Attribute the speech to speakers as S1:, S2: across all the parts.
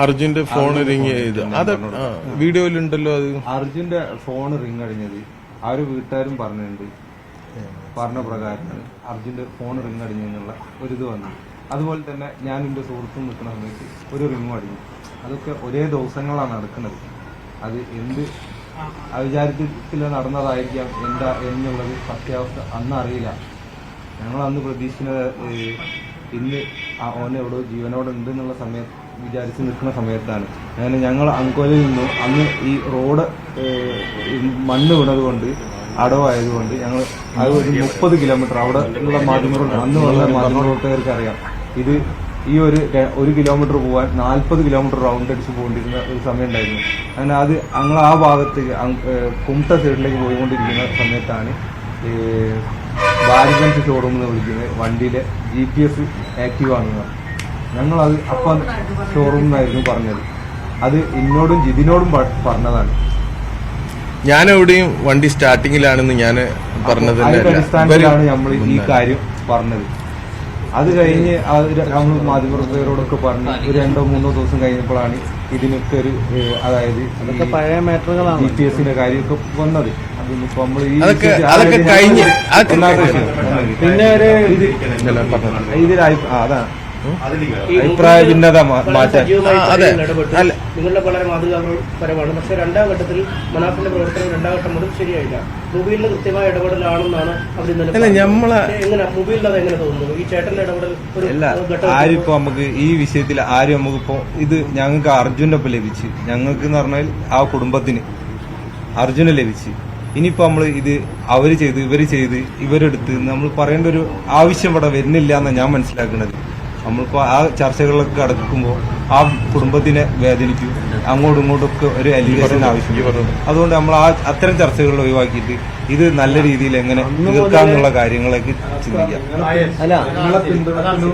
S1: അർജുന്റെ phone ring ചെയ്ത് അത് വീഡിയോയിലുണ്ടല്ലോ. അത്
S2: അർജുന്റെ ഫോൺ റിങ് അടിഞ്ഞത് ആ ഒരു വീട്ടുകാരും പറഞ്ഞിട്ടുണ്ട്. പറഞ്ഞ പ്രകാരമാണ് അർജുന്റെ ഫോൺ റിങ് അടിഞ്ഞെന്നുള്ള ഒരിത് വന്നു. അതുപോലെ തന്നെ ഞാൻ എന്റെ സുഹൃത്തും നിൽക്കുന്ന സമയത്ത് ഒരു റിങ്ങും അടിഞ്ഞു. അതൊക്കെ ഒരേ ദിവസങ്ങളാണ് നടക്കുന്നത്. അത് എന്ത് അവിചാരിതത്തിൽ നടന്നതായിരിക്കാം എന്താ എന്നുള്ളത് സത്യാവസ്ഥ അന്ന് അറിയില്ല. ഞങ്ങൾ അന്ന് പ്രതീക്ഷിക്കുന്നത് ഇന്ന് ഓനെ എവിടെ ജീവനോടെ ഉണ്ട് എന്നുള്ള സമയത്ത് വിചാരിച്ച് നിൽക്കുന്ന സമയത്താണ്. അങ്ങനെ ഞങ്ങൾ അങ്കോലയിൽ നിന്നും അന്ന് ഈ റോഡ് മണ്ണ് വീണതുകൊണ്ട് അടവായതുകൊണ്ട് ഞങ്ങൾ അത് ഒരു 30 കിലോമീറ്റർ അവിടെ ഉള്ള മാധ്യമങ്ങളുണ്ട്. അന്ന് ഉള്ള മാധ്യമപ്രവർത്തകർക്ക് അറിയാം ഇത് ഈ ഒരു കിലോമീറ്റർ പോകാൻ 40 കിലോമീറ്റർ റൗണ്ട് അടിച്ച് പോകേണ്ടിരുന്ന ഒരു സമയം ഉണ്ടായിരുന്നു. അങ്ങനെ അത് ഞങ്ങൾ ആ ഭാഗത്തേക്ക് കുംട്ട സൈഡിലേക്ക് പോയിക്കൊണ്ടിരിക്കുന്ന സമയത്താണ് ഭാരതൻസ് ഷോറൂമിൽ നിന്ന് വിളിക്കുന്നത് വണ്ടിയിലെ GPS ആക്റ്റീവ് ആണെന്ന്. ഞങ്ങളത് അപ്പം ഷോറൂമിൽ നിന്നായിരുന്നു പറഞ്ഞത്. അത് എന്നോടും ജിതിനോടും പറഞ്ഞതാണ്.
S1: ഞാൻ എവിടെയും വണ്ടി സ്റ്റാർട്ടിങ്ങിലാണെന്ന് ഞാൻ പറഞ്ഞത്.
S2: അടിസ്ഥാനത്തിലാണ് നമ്മൾ ഈ കാര്യം പറഞ്ഞത്. അത് കഴിഞ്ഞ് നമ്മൾ മാധ്യമപ്രവർത്തകരോടൊക്കെ പറഞ്ഞ് ഒരു 2-3 ദിവസം കഴിഞ്ഞപ്പോഴാണ് ഇതിനൊക്കെ ഒരു അതായത് പഴയ മാറ്ററുകളാണ് GPS കാര്യമൊക്കെ വന്നത്. അതിപ്പോ നമ്മൾ പിന്നെ ഒരു അതാണ് അഭിപ്രായ ഭിന്നത മാറ്റാൻ.
S3: നിങ്ങളുടെ വളരെ മാതൃകാപരമാണ്. പക്ഷെ 2ാം ഘട്ടത്തിൽ മനാഫിന്റെ പ്രവർത്തനം 2ാം ഘട്ടം മുതൽ ശരിയായില്ല. മൊബൈലിന് കൃത്യമായ ഇടപെടലാണെന്നാണ് അവർ എങ്ങനെ മൊബൈലിൽ എങ്ങനെ തോന്നുന്നു? ഈ ചേട്ടന്റെ ഇടപെടൽ
S2: ആരും ഇപ്പൊ നമുക്ക് ഈ വിഷയത്തിൽ ആരും നമുക്കിപ്പോ ഇത് ഞങ്ങൾക്ക് അർജുന്റെ ഒപ്പം ലഭിച്ച് ഞങ്ങൾക്ക് എന്ന് പറഞ്ഞാൽ ആ കുടുംബത്തിന് അർജുനെ ലഭിച്ച് ഇനിയിപ്പോ നമ്മൾ ഇത് അവര് ചെയ്ത് ഇവര് ചെയ്ത് ഇവരെടുത്ത് നമ്മൾ പറയേണ്ട ഒരു ആവശ്യം ഇവിടെ വരുന്നില്ല എന്നാണ് ഞാൻ മനസ്സിലാക്കുന്നത്. നമ്മളിപ്പോ ആ ചർച്ചകളിലൊക്കെ കടക്കുമ്പോൾ ആ കുടുംബത്തിനെ വേദനിക്കും, അങ്ങോട്ടും ഇങ്ങോട്ടൊക്കെ ഒരു അലിഗേഷൻ ആവശ്യം. അതുകൊണ്ട് നമ്മൾ അത്തരം ചർച്ചകൾ ഒഴിവാക്കിയിട്ട് ഇത് നല്ല രീതിയിൽ എങ്ങനെ തീർക്കാന്നുള്ള കാര്യങ്ങളൊക്കെ ചിന്തിക്കാം.
S4: അല്ല നിങ്ങളെ പിന്തുണയ്ക്കുന്നു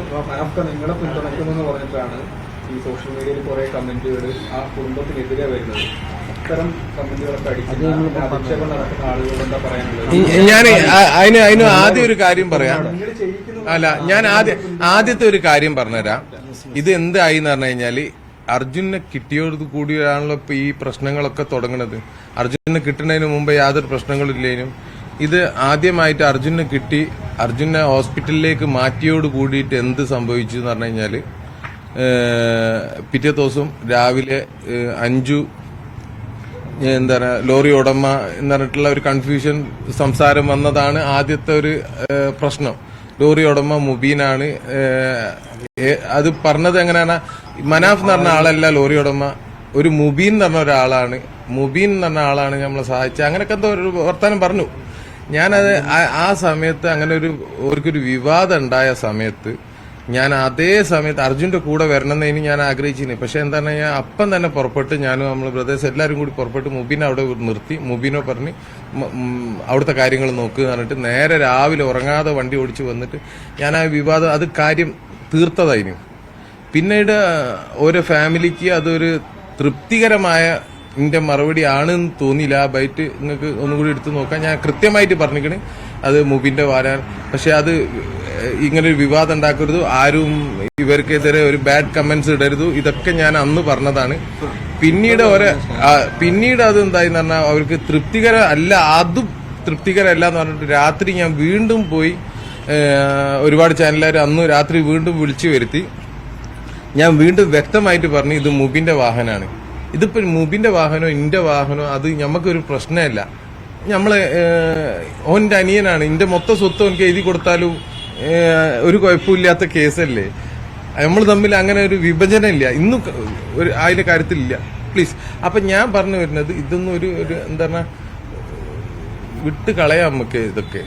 S4: പറഞ്ഞിട്ടാണ് ഈ സോഷ്യൽ മീഡിയയിൽ കുറെ കമന്റുകൾ ആ കുടുംബത്തിനെതിരെ വരുന്നത്. അത്തരം കമന്റുകളൊക്കെ അധിക്ഷേപം നടക്കുന്ന ആളുകളോട് എന്താ പറയാനുള്ളത്?
S1: ഞാൻ അതിന് ആദ്യം ഒരു കാര്യം പറയാം. അല്ല, ഞാൻ ആദ്യത്തെ ഒരു കാര്യം പറഞ്ഞുതരാം. ഇത് എന്തായി എന്ന് പറഞ്ഞു കഴിഞ്ഞാല് അർജുനെ കിട്ടിയോട് കൂടിയാണല്ലോ ഇപ്പൊ ഈ പ്രശ്നങ്ങളൊക്കെ തുടങ്ങുന്നത്. അർജുനെ കിട്ടുന്നതിന് മുമ്പ് യാതൊരു പ്രശ്നങ്ങളില്ലേനും ഇത് ആദ്യമായിട്ട് അർജുനെ കിട്ടി അർജുനെ ഹോസ്പിറ്റലിലേക്ക് മാറ്റിയോട് കൂടിയിട്ട് എന്ത് സംഭവിച്ചു എന്ന് പറഞ്ഞു കഴിഞ്ഞാല് പിറ്റേ ദിവസം രാവിലെ 5 എന്താ പറയാ ലോറി ഉടമ എന്ന് പറഞ്ഞിട്ടുള്ള ഒരു കൺഫ്യൂഷൻ സംസാരം വന്നതാണ് ആദ്യത്തെ ഒരു പ്രശ്നം. ലോറി ഉടമ മുബീനാണ്. അത് പറഞ്ഞത് എങ്ങനെയാണ്? മനാഫ് എന്ന് പറഞ്ഞ ആളല്ല ലോറി ഉടമ, ഒരു മുബീൻ എന്ന് പറഞ്ഞ ഒരാളാണ്. മുബീൻ എന്ന് പറഞ്ഞ ആളാണ് നമ്മളെ സഹായിച്ചത്. അങ്ങനെയൊക്കെ എന്തോ ഒരു വർത്താനം പറഞ്ഞു. ഞാനത് ആ സമയത്ത് അങ്ങനെ അവർക്കൊരു വിവാദം ഉണ്ടായ സമയത്ത് ഞാൻ അതേ സമയത്ത് അർജുന്റെ കൂടെ വരണമെന്നതിന് ഞാൻ ആഗ്രഹിച്ചിരുന്നു. പക്ഷെ എന്താണ് ഞാൻ അപ്പം തന്നെ പുറപ്പെട്ട് ഞാനും നമ്മളെ ബ്രദേഴ്സ് എല്ലാവരും കൂടി പുറപ്പെട്ട് മുബീനെ അവിടെ നിർത്തി. മുബീനോ പറഞ്ഞ് അവിടുത്തെ കാര്യങ്ങൾ നോക്കുക എന്ന് പറഞ്ഞിട്ട് നേരെ രാവിലെ ഉറങ്ങാതെ വണ്ടി ഓടിച്ച് വന്നിട്ട് ഞാൻ ആ വിവാദം അത് കാര്യം തീർത്തതായിരുന്നു. പിന്നീട് ഓരോ ഫാമിലിക്ക് അതൊരു തൃപ്തികരമായ ഇതിന്റെ മറുപടി ആണെന്ന് തോന്നിയില്ല. ആ ബൈറ്റ് നിങ്ങൾക്ക് ഒന്നുകൂടി എടുത്തു നോക്കാം. ഞാൻ കൃത്യമായിട്ട് പറഞ്ഞിരിക്കണ് അത് മുബിന്റെ വാരാൻ. പക്ഷെ അത് ഇങ്ങനൊരു വിവാദം ഉണ്ടാക്കരുത്, ആരും ഇവർക്കെതിരെ ഒരു ബാഡ് കമന്റ്സ് ഇടരുത്, ഇതൊക്കെ ഞാൻ അന്ന് പറഞ്ഞതാണ്. പിന്നീട് അത് എന്തായെന്ന് പറഞ്ഞാൽ അവർക്ക് അതും തൃപ്തികരമല്ല എന്ന് പറഞ്ഞിട്ട് രാത്രി ഞാൻ വീണ്ടും പോയി ഒരുപാട് ചാനലുകാർ അന്ന് രാത്രി വീണ്ടും വിളിച്ചു വരുത്തി. ഞാൻ വീണ്ടും വ്യക്തമായിട്ട് പറഞ്ഞു ഇത് മുബിന്റെ വാഹനമാണ്. ഇതിപ്പോ മുബിന്റെ വാഹനോ എന്റെ വാഹനോ അത് ഞമ്മക്കൊരു പ്രശ്നമല്ല. നമ്മളെ ഓന്റെ അനിയനാണ്. എന്റെ മൊത്തം സ്വത്ത് എനിക്ക് എഴുതി കൊടുത്താലും ഒരു കുഴപ്പമില്ലാത്ത കേസല്ലേ. നമ്മൾ തമ്മിൽ അങ്ങനെ ഒരു വിഭജനം ഇല്ല, ഇന്നും ഒരു അതിന്റെ കാര്യത്തിലില്ല. പ്ലീസ്. അപ്പൊ ഞാൻ പറഞ്ഞു വരുന്നത് ഇതൊന്നും ഒരു എന്താ പറഞ്ഞ വിട്ട് കളയാം നമുക്ക് ഇതൊക്കെ.